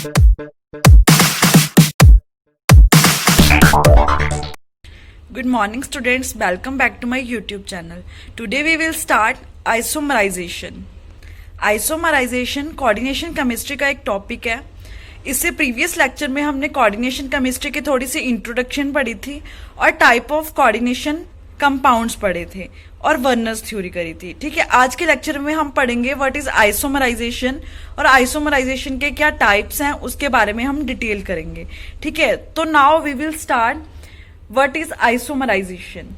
Good morning students, welcome back to my YouTube channel. Today we will start isomerization. Isomerization coordination chemistry का एक topic है। इससे previous lecture में हमने coordination chemistry की थोड़ी सी इंट्रोडक्शन पढ़ी थी और टाइप ऑफ कोऑर्डिनेशन कंपाउंड्स पढ़े थे और वर्नर्स थ्योरी करी थी। ठीक है, आज के लेक्चर में हम पढ़ेंगे व्हाट इज आइसोमराइजेशन और आइसोमराइजेशन के क्या टाइप्स हैं उसके बारे में हम डिटेल करेंगे। ठीक है, तो now we will start what is isomerization.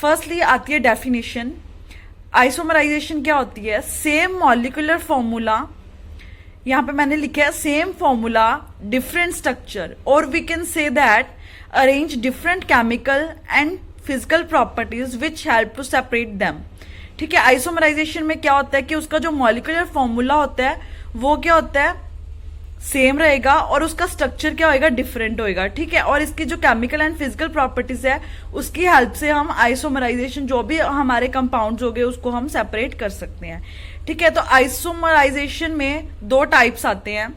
Firstly आती है डेफिनेशन। आइसोमराइजेशन क्या होती है? सेम मॉलिक्यूलर फॉर्मूला, यहां पे मैंने लिखा है सेम फॉर्मूला डिफरेंट स्ट्रक्चर, और we can say that arrange different chemical and physical properties which help to separate them. ठीक है, आइसोमराइजेशन में क्या होता है कि उसका जो मॉलिक्यूलर फॉर्मूला होता है वो क्या होता है? सेम रहेगा और उसका स्ट्रक्चर क्या होएगा? डिफरेंट होएगा। ठीक है, और इसकी जो केमिकल एंड फिजिकल प्रॉपर्टीज है उसकी हेल्प से हम आइसोमराइजेशन जो भी हमारे कंपाउंड्स हो गए उसको हम सेपरेट कर सकते हैं। ठीक है, तो आइसोमराइजेशन में दो टाइप्स आते हैं।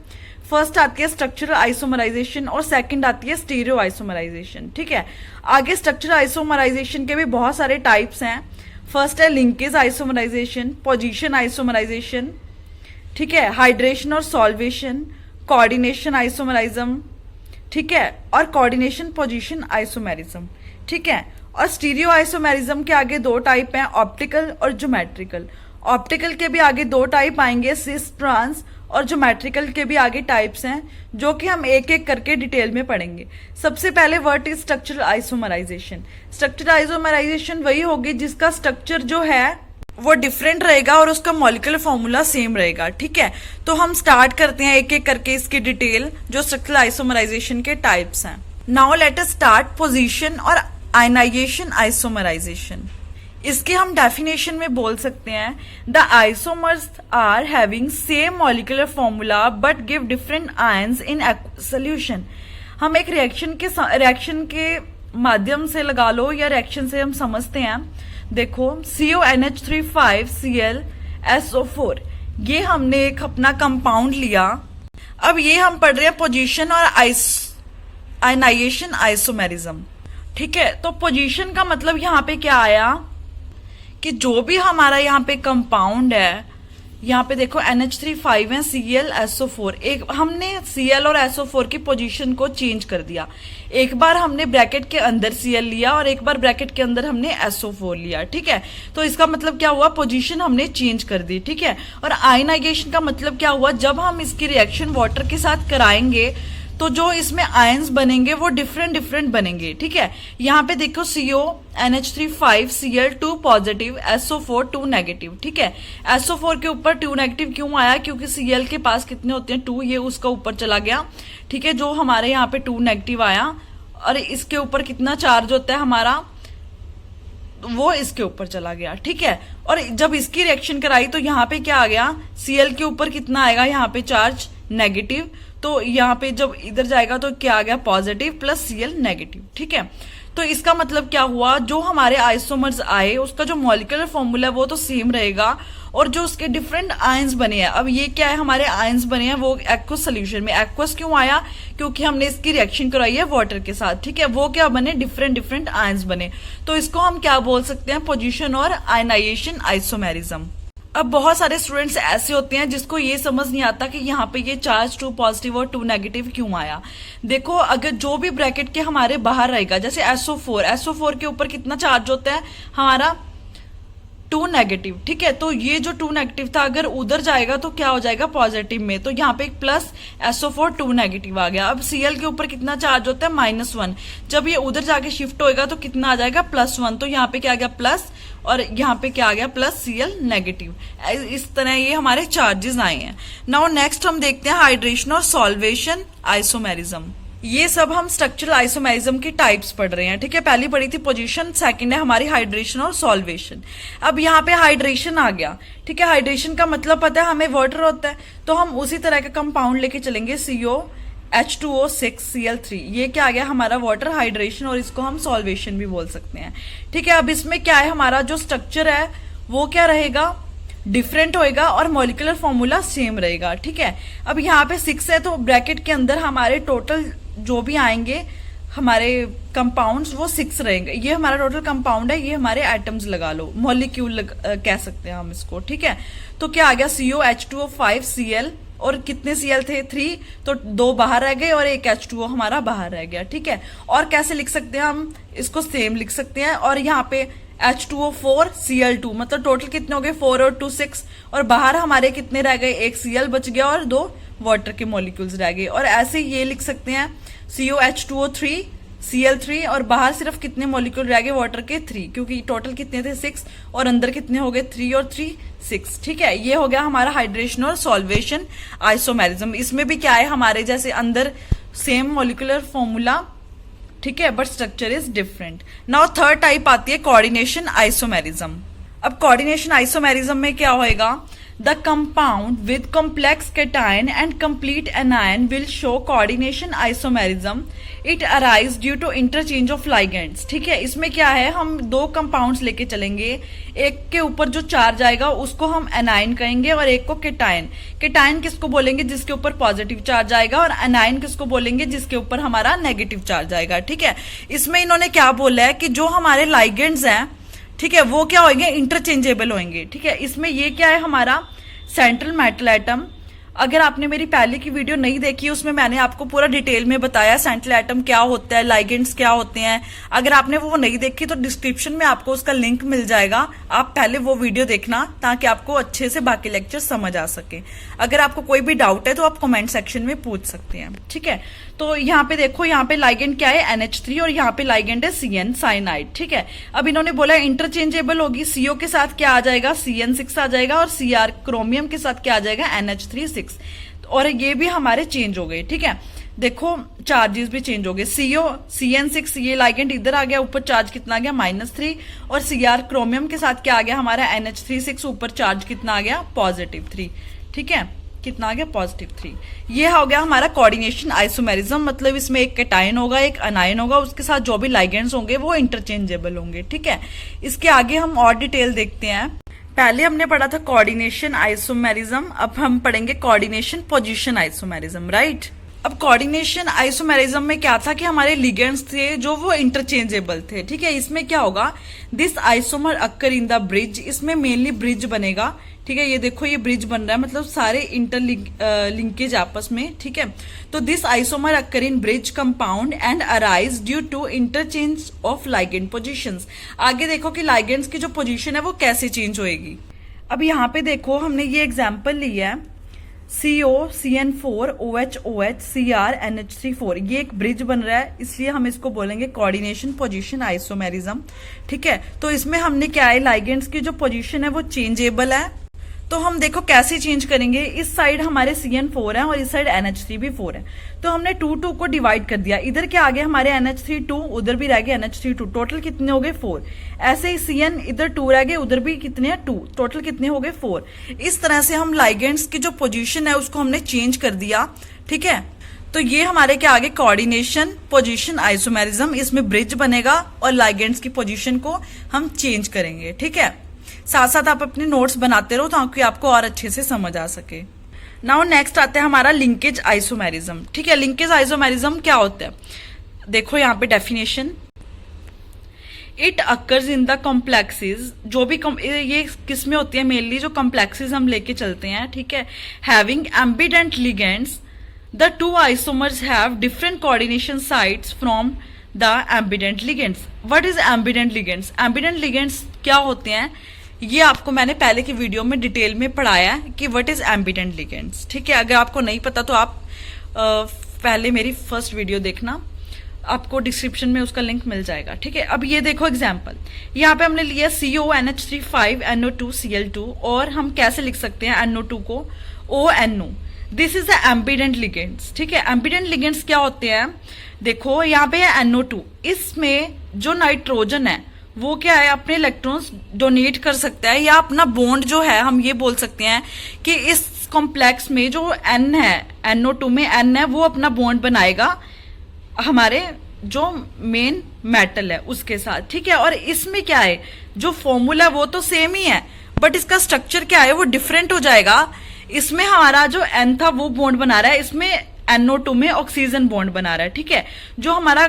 फर्स्ट आती है स्ट्रक्चरल आइसोमराइजेशन और सेकंड आती है स्टीरियो आइसोमराइजेशन। ठीक है, आगे स्ट्रक्चरल आइसोमराइजेशन के भी बहुत सारे टाइप्स हैं। फर्स्ट है लिंकेज आइसोमराइजेशन, पोजीशन आइसोमराइजेशन, ठीक है, हाइड्रेशन और सॉल्वेशन, कोऑर्डिनेशन आइसोमरिज्म, ठीक है, और कोऑर्डिनेशन पोजीशन आइसोमेरिज्म। ठीक है, और स्टीरियो आइसोमेरिज्म के आगे दो टाइप हैं, ऑप्टिकल और ज्योमेट्रिकल। ऑप्टिकल के भी आगे दो टाइप आएंगे, सिस ट्रांस, और ज्योमेट्रिकल के भी आगे टाइप्स हैं जो कि हम एक एक करके डिटेल में पढ़ेंगे। सबसे पहले what is structural isomerization. Structural isomerization वही होगी जिसका स्ट्रक्चर जो है वो डिफरेंट रहेगा और उसका मॉलिक्यूलर फॉर्मूला सेम रहेगा। ठीक है, तो हम स्टार्ट करते हैं एक एक करके इसकी डिटेल जो स्ट्रक्चरल आइसोमराइजेशन के टाइप्स हैं। Now let us start position और आयनाइजेशन आइसोमराइजेशन। इसके हम डेफिनेशन में बोल सकते हैं the isomers are having same molecular formula but give different ions in solution. हम एक रिएक्शन के माध्यम से लगा लो या रिएक्शन से हम समझते हैं। देखो CONH3 5Cl SO4, ये हमने एक अपना कंपाउंड लिया। अब ये हम पढ़ रहे हैं पोजीशन और आयनाइजेशन आइसोमेरिज्म। ठीक है, तो पोजीशन का मतलब यहाँ पे क्या आया कि जो भी हमारा यहाँ पे कंपाउंड है, यहाँ पे देखो NH3 5 है, Cl SO4, एक हमने Cl और SO4 की पोजीशन को चेंज कर दिया। एक बार हमने ब्रैकेट के अंदर Cl लिया और एक बार ब्रैकेट के अंदर हमने SO4 लिया। ठीक है, तो इसका मतलब क्या हुआ? पोजीशन हमने चेंज कर दी। ठीक है, और आयनाइजेशन का मतलब क्या हुआ? जब हम इसकी रिएक्शन वाटर के साथ कराएंगे तो जो इसमें आयंस बनेंगे वो डिफरेंट बनेंगे। ठीक है, यहाँ पे देखो CONH3 5Cl 2 positive, SO4 2 negative. ठीक है, SO4 के ऊपर 2 नेगेटिव क्यों आया? क्योंकि Cl के पास कितने होते हैं? 2, ये उसका ऊपर चला गया। ठीक है, जो हमारे यहाँ पे 2 नेगेटिव आया और इसके ऊपर कितना चार्ज होता है हमारा, वो इसके ऊपर चला गया। ठीक है, और जब इसकी रिएक्शन कराई तो यहाँ पे क्या आ गया? Cl के ऊपर कितना आएगा? यहाँ पे चार्ज नेगेटिव, तो यहाँ पे जब इधर जाएगा तो क्या आ गया? Positive plus Cl negative. ठीक है, तो इसका मतलब क्या हुआ? जो हमारे आइसोमर्स आए उसका जो मॉलिक्यूलर फॉर्मूला है वो तो सेम रहेगा और जो उसके डिफरेंट आयंस बने हैं, अब ये क्या है? हमारे आयंस बने हैं वो एक्वस सोल्यूशन में। एक्वस क्यों आया? क्योंकि हमने इसकी रिएक्शन कराई है वाटर के साथ। ठीक है, वो क्या बने? डिफरेंट आयंस बने। तो इसको हम क्या बोल सकते हैं? पोजीशन और आयनाइजेशन आइसोमेरिज्म। अब बहुत सारे स्टूडेंट्स ऐसे होते हैं जिसको ये समझ नहीं आता कि यहाँ पे ये चार्ज 2 पॉजिटिव और 2 नेगेटिव क्यों आया। देखो, अगर जो भी ब्रैकेट के हमारे बाहर रहेगा, जैसे SO4 के ऊपर कितना चार्ज होता है हमारा? 2 नेगेटिव। ठीक है, तो ये जो 2 नेगेटिव था अगर उधर जाएगा तो क्या हो जाएगा? पॉजिटिव में। तो यहाँ पे एक प्लस SO4 2 नेगेटिव आ गया। अब Cl के ऊपर कितना चार्ज होता है? -1। जब ये उधर जाके शिफ्ट होएगा तो कितना आ जाएगा? +1। तो यहाँ पे क्या आ गया? प्लस, और यहाँ पे क्या आ गया? Plus Cl negative. इस तरह ये हमारे चार्जेस आए हैं। नाउ नेक्स्ट हम देखते हैं हाइड्रेशन और सॉल्वेशन आइसोमेरिज्म। ये सब हम स्ट्रक्चरल आइसोमेरिज्म की टाइप्स पढ़ रहे हैं। ठीक है, पहली पढ़ी थी पोजीशन, सेकंड है हमारी हाइड्रेशन और सॉल्वेशन। अब यहाँ पे हाइड्रेशन आ गया। ठीक है, हाइड्रेशन का मतलब पता है हमें, वाटर होता है, तो हम उसी तरह का कंपाउंड लेके चलेंगे COH2O6Cl3। ये क्या आ गया? हमारा वाटर हाइड्रेशन, और इसको हम सॉल्वेशन भी बोल सकते हैं। ठीक है, अब इसमें क्या है? हमारा जो स्ट्रक्चर है वो क्या रहेगा? डिफरेंट होएगा और मॉलिक्यूलर फॉर्मूला सेम रहेगा। ठीक है, अब यहाँ पे 6 है तो ब्रैकेट के अंदर हमारे टोटल जो भी आएंगे हमारे कंपाउंड्स वो 6 रहेंगे। ये हमारा टोटल कंपाउंड है, ये हमारे एटम्स लगा लो, मॉलिक्यूल कह सकते हैं हम इसको। ठीक है, तो क्या आ गया COH2O5 Cl, और कितने Cl थे 3, तो 2 बाहर रह गए और एक H2O हमारा बाहर रह गया। ठीक है, और कैसे लिख सकते हैं हम इसको, सेम लिख सकते हैं। और यहाँ पे H2O4 Cl2, मतलब टोटल कितने हो गए 4 और 2 6, और बाहर हमारे कितने रह गए, एक Cl बच गया और 2 वाटर के मॉलिक्यूल्स रह गए। और ऐसे ये लिख सकते हैं COH2O3 Cl3, और बाहर सिर्फ कितने मॉलिक्यूल रह गए वाटर के 3, क्योंकि टोटल कितने थे 6 और अंदर कितने हो गए 3 और 3 6। ठीक है, ये हो गया हमारा हाइड्रेशन और सॉल्वेशन आइसोमेरिज्म। इसमें भी क्या है, हमारे जैसे अंदर सेम मॉलिक्यूलर फॉर्मूला, ठीक है, but structure is different. Now third type आती है कोऑर्डिनेशन आइसोमेरिज्म। अब कोऑर्डिनेशन आइसोमेरिज्म में क्या होएगा, the compound with complex cation and complete anion will show coordination isomerism. It arise due to interchange of ligands. ठीक है, इसमें क्या है, हम 2 कंपाउंड्स लेके चलेंगे, एक के ऊपर जो चार्ज आएगा उसको हम एनायन कहेंगे और एक को कैटायन। कैटायन किसको बोलेंगे, जिसके ऊपर पॉजिटिव चार्ज आएगा, और एनायन किसको बोलेंगे, जिसके ऊपर हमारा नेगेटिव चार्ज आएगा। ठीक है, इसमें इन्होंने क्या बोला है कि जो हमारे लाइगेंड्स हैं, ठीक है, वो क्या होंगे, इंटरचेंजेबल होंगे। ठीक है, इसमें ये क्या है, हमारा सेंट्रल मेटल एटम। अगर आपने मेरी पहले की वीडियो नहीं देखी, उसमें मैंने आपको पूरा डिटेल में बताया सेंट्रल एटम क्या होता है, लाइगेंड्स क्या होते हैं। अगर आपने वो नहीं देखी तो डिस्क्रिप्शन में आपको उसका लिंक मिल जाएगा, आप पहले वो वीडियो देखना ताकि आपको अच्छे से बाकी लेक्चर समझ आ सके। अगर आपको कोई भी डाउट है तो आप कमेंट सेक्शन में पूछ सकते हैं। ठीक है, तो यहाँ पे देखो, यहाँ पे लाइगेंड क्या है NH3 और यहाँ पे लाइगेंड है CN साइनाइड। ठीक है, अब इन्होंने बोला इंटरचेंजेबल होगी, CO के साथ क्या आ जाएगा, CN6 आ जाएगा, और Cr क्रोमियम के साथ क्या आ जाएगा, NH3 और ये भी हमारे चेंज हो गए। ठीक है, देखो चार्जेस भी चेंज हो गए, CN6 ये लाइगेंड इधर आ गया, ऊपर चार्ज कितना आ गया -3, और Cr क्रोमियम के साथ क्या आ गया हमारा NH3 ऊपर चार्ज कितना आ गया +3। ठीक है, कितना आ गया +3। ये हो गया हमारा कोऑर्डिनेशन आइसोमेरिज्म, मतलब इसमें एक कैटायन होगा, एक अनायन होगा, उसके साथ जो भी लाइगेंड्स होंगे वो इंटरचेंजेबल होंगे। ठीक है, इसके आगे हम और डिटेल देखते हैं। पहले हमने पढ़ा था कोऑर्डिनेशन आइसोमेरिज्म, अब हम पढ़ेंगे कोऑर्डिनेशन पोजीशन आइसोमेरिज्म। राइट, अब कोऑर्डिनेशन आइसोमेरिज्म में क्या था कि हमारे लिगेंड्स थे जो वो इंटरचेंजेबल थे। ठीक है, इसमें क्या होगा, this isomer occur in the bridge, इसमें मेनली ब्रिज बनेगा। ठीक है, ये देखो ये ब्रिज बन रहा है, मतलब सारे लिंकेज आपस में। ठीक है, तो this isomer occur in bridge compound and arise due to interchange of ligand positions. आगे देखो कि लाइगेंड्स की जो पोजीशन है वो कैसे चेंज होएगी। अब यहाँ पे देखो हमने ये एग्जाम्पल लिया है, CO CN4 OH OH Cr NH3 ये एक ब्रिज बन रहा है, इसलिए हम इसको बोलेंगे कोऑर्डिनेशन पोजीशन आइसोमेरिज्म। ठीक है, तो इसमें हमने क्या है, लाइगेंड्स की जो पोजीशन है वो चेंजेबल है। तो हम देखो कैसे चेंज करेंगे, इस साइड हमारे CN4 है और इस साइड NH3 भी 4 है, तो हमने 2 को डिवाइड कर दिया। इधर क्या आ गया हमारे NH3 2, उधर भी रह गए NH3 2, टोटल कितने हो गए 4। ऐसे ही CN इधर 2 रह गए, उधर भी कितने हैं 2, टोटल कितने हो गए 4। इस तरह से हम लाइगेंड्स की जो पोजीशन है उसको हमने चेंज कर दिया। ठीक है, तो ये हमारे क्या आगे कोऑर्डिनेशन पोजीशन आइसोमेरिज्म, इसमें ब्रिज बनेगा और लाइगेंड्स की पोजीशन को हम चेंज करेंगे। ठीक है, साथ साथ आप अपने नोट्स बनाते रहो ताकि आपको और अच्छे से समझ आ सके। नाउ नेक्स्ट आता है हमारा लिंकेज आइसोमेरिज्म। ठीक है, लिंकेज आइसोमेरिज्म क्या होता है, देखो यहाँ पे definition, it occurs in the complexes, जो भी ये किसमें होती है, मेनली जो कॉम्प्लेक्सेस हम लेके चलते हैं। ठीक है, having ambient ligands, the 2 isomers have different coordination sites from the ambient ligands. What is ambient ligands, ambient ligands क्या होते हैं, ये आपको मैंने पहले की वीडियो में डिटेल में पढ़ाया है कि व्हाट इज एम्बिडेंट लिगेंड्स। ठीक है, अगर आपको नहीं पता तो आप पहले मेरी फर्स्ट वीडियो देखना, आपको डिस्क्रिप्शन में उसका लिंक मिल जाएगा। ठीक है, अब ये देखो एग्जांपल, यहाँ पे हमने लिया CO NH3 NO2 Cl2, और हम कैसे लिख सकते हैं NO2 को ONO। This is the ambient ligands. ठीक है, एम्बिडेंट लिगेंड्स क्या होते हैं, देखो यहाँ पे है NO2, इसमें जो नाइट्रोजन है वो क्या है, अपने इलेक्ट्रॉन्स डोनेट कर सकता है, या अपना बॉन्ड जो है हम ये बोल सकते हैं कि इस कॉम्प्लेक्स में जो N है, NO2 में N है, वो अपना बॉन्ड बनाएगा हमारे जो मेन मेटल है उसके साथ। ठीक है, और इसमें क्या है, जो फॉर्मूला वो तो सेम ही है, बट इसका स्ट्रक्चर क्या है वो डिफरेंट हो जाएगा। इसमें हमारा जो N था वो बॉन्ड बना रहा है, इसमें NO2 में ऑक्सीजन बॉन्ड बना रहा है, ठीक है। जो हमारा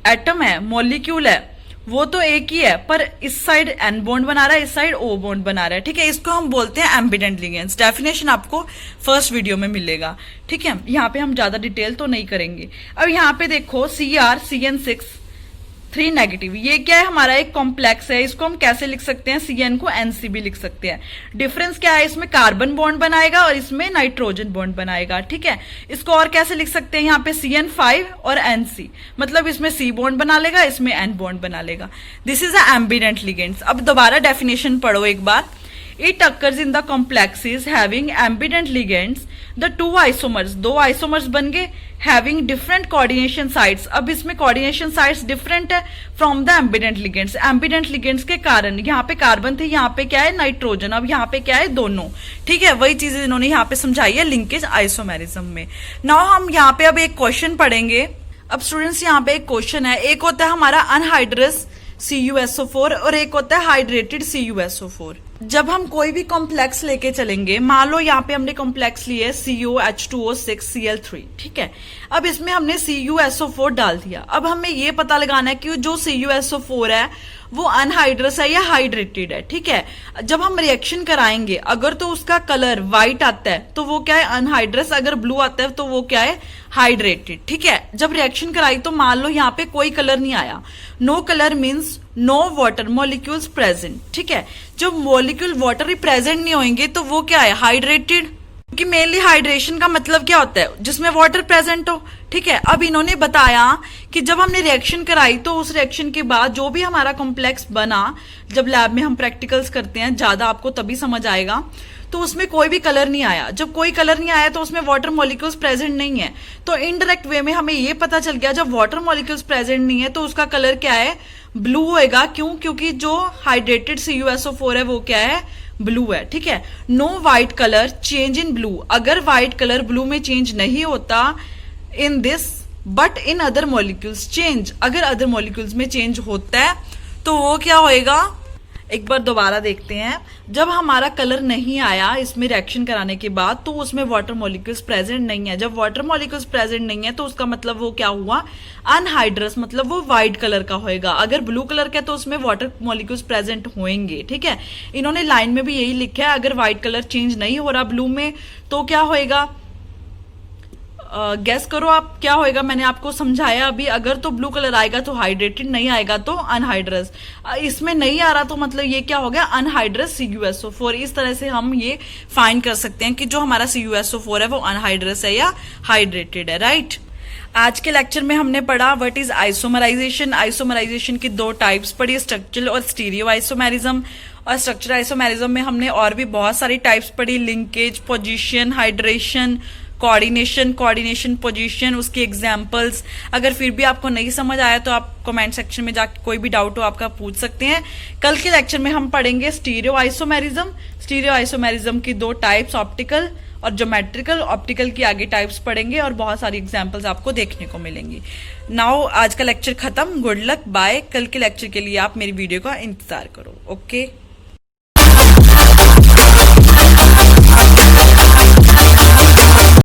एटम है, मॉलिक्यूल है, वो तो एक ही है, पर इस साइड N बॉन्ड बना रहा है, इस साइड O बॉन्ड बना रहा है, ठीक है। इसको हम बोलते हैं एम्बिडेंट लिगेंड्स। डेफिनेशन आपको फर्स्ट वीडियो में मिलेगा, ठीक है। यहाँ पे हम ज्यादा डिटेल तो नहीं करेंगे। अब यहाँ पे देखो CrCN6 3 नेगेटिव, ये क्या है, हमारा एक कॉम्प्लेक्स है। इसको हम कैसे लिख सकते हैं, Cn को Nc भी लिख सकते हैं। डिफरेंस क्या है, इसमें कार्बन बॉन्ड बनाएगा और इसमें नाइट्रोजन बॉन्ड बनाएगा, ठीक है। इसको और कैसे लिख सकते हैं, यहाँ पे CN5 और Nc, मतलब इसमें C बॉन्ड बना लेगा, इसमें N बॉन्ड बना लेगा। This is a ambient ligands. अब दोबारा डेफिनेशन पढ़ो एक बार। It occurs in the complexes having ambident ligands. The two isomers, दो आइसोमर्स बन गए, having different coordination sites. अब इसमें coordination sites different है from the ambident ligands. Ambident ligands के कारण यहाँ पे कार्बन थे, यहाँ पे क्या है नाइट्रोजन, अब यहाँ पे क्या है दोनों, ठीक है। वही चीजें इन्होंने यहाँ पे समझाई है लिंकेज आइसोमेरिज्म में। नाउ हम यहाँ पे अब एक क्वेश्चन पढ़ेंगे। अब स्टूडेंट्स यहाँ पे एक क्वेश्चन है, एक होता है हमारा अनहाइड्रस CuSO4 और एक होता है हाइड्रेटेड CuSO4। जब हम कोई भी कॉम्प्लेक्स लेके चलेंगे, मान लो यहाँ पे हमने कॉम्प्लेक्स लिए COH2O6Cl3, ठीक है। अब इसमें हमने CuSO4 डाल दिया। अब हमें ये पता लगाना है कि जो CuSO4 है वो अनहाइड्रस है या हाइड्रेटेड है, ठीक है। जब हम रिएक्शन कराएंगे, अगर तो उसका कलर व्हाइट आता है तो वो क्या है अनहाइड्रस, अगर ब्लू आता है तो वो क्या है हाइड्रेटेड, ठीक है। जब रिएक्शन कराई तो मान लो यहाँ पे कोई कलर नहीं आया, no colour means no water molecules present, ठीक है। जब मॉलिक्यूल वाटर प्रेजेंट नहीं होंगे तो वो क्या है हाइड्रेटेड, क्योंकि मेनली हाइड्रेशन का मतलब क्या होता है जिसमें वाटर प्रेजेंट हो, ठीक है। अब इन्होंने बताया कि जब हमने रिएक्शन कराई तो उस रिएक्शन के बाद जो भी हमारा कॉम्प्लेक्स बना, जब लैब में हम प्रैक्टिकल्स करते हैं ज्यादा आपको तभी समझ आएगा, तो उसमें कोई भी कलर नहीं आया। जब कोई कलर नहीं आया तो उसमें वाटर मॉलिक्यूल्स प्रेजेंट नहीं है, तो इनडायरेक्ट वे में हमें ये पता चल गया जब वाटर मॉलिक्यूल्स प्रेजेंट नहीं है तो उसका कलर क्या है ब्लू होएगा। क्यों, क्योंकि जो हाइड्रेटेड CuSO4 है वो क्या है ब्लू है, ठीक है। No white colour change in blue, अगर व्हाइट कलर ब्लू में चेंज नहीं होता in this but in other molecules change, अगर अदर मॉलिक्यूल्स में चेंज होता है तो वो क्या होएगा, एक बार दोबारा देखते हैं। जब हमारा कलर नहीं आया इसमें रिएक्शन कराने के बाद तो उसमें वाटर मॉलिक्यूल्स प्रेजेंट नहीं है। जब वाटर मॉलिक्यूल्स प्रेजेंट नहीं है तो उसका मतलब वो क्या हुआ अनहाइड्रस, मतलब वो व्हाइट कलर का होएगा। अगर ब्लू कलर का तो उसमें वाटर मॉलिक्यूल्स प्रेजेंट होंगे, ठीक है। इन्होंने लाइन में भी यही लिखा है, अगर व्हाइट कलर चेंज नहीं हो रहा ब्लू में तो क्या होएगा, गेस करो आप क्या होएगा। मैंने आपको समझाया अभी, अगर तो ब्लू कलर आएगा तो हाइड्रेटेड, नहीं आएगा तो अनहाइड्रस। इसमें नहीं आ रहा तो मतलब ये क्या हो गया अनहाइड्रस CuSO4। इस तरह से हम ये फाइंड कर सकते हैं कि जो हमारा CuSO4 है वो अनहाइड्रस है या हाइड्रेटेड है, राइट। आज के लेक्चर में हमने पढ़ा व्हाट इज आइसोमराइजेशन। आइसोमराइजेशन की दो टाइप्स पढ़ी, स्ट्रक्चरल और स्टीरियो आइसोमेरिज्म। और स्ट्रक्चरल आइसोमेरिज्म में हमने और भी बहुत सारी टाइप्स पढ़ी, linkage, position, hydration, coordination, position, उसकी एग्जांपल्स। अगर फिर भी आपको नहीं समझ आया तो आप कमेंट सेक्शन में जाके कोई भी डाउट हो आपका पूछ सकते हैं। कल के लेक्चर में हम पढ़ेंगे स्टीरियो आइसोमेरिज्म। स्टीरियो आइसोमेरिज्म की दो टाइप्स, ऑप्टिकल और ज्योमेट्रिकल। ऑप्टिकल की आगे टाइप्स पढ़ेंगे और बहुत सारी एग्जांपल्स आपको देखने को मिलेंगी। नाउ आज का लेक्चर खत्म, गुड लक, बाय। कल के लेक्चर के लिए आप मेरी वीडियो का इंतजार करो, ओके।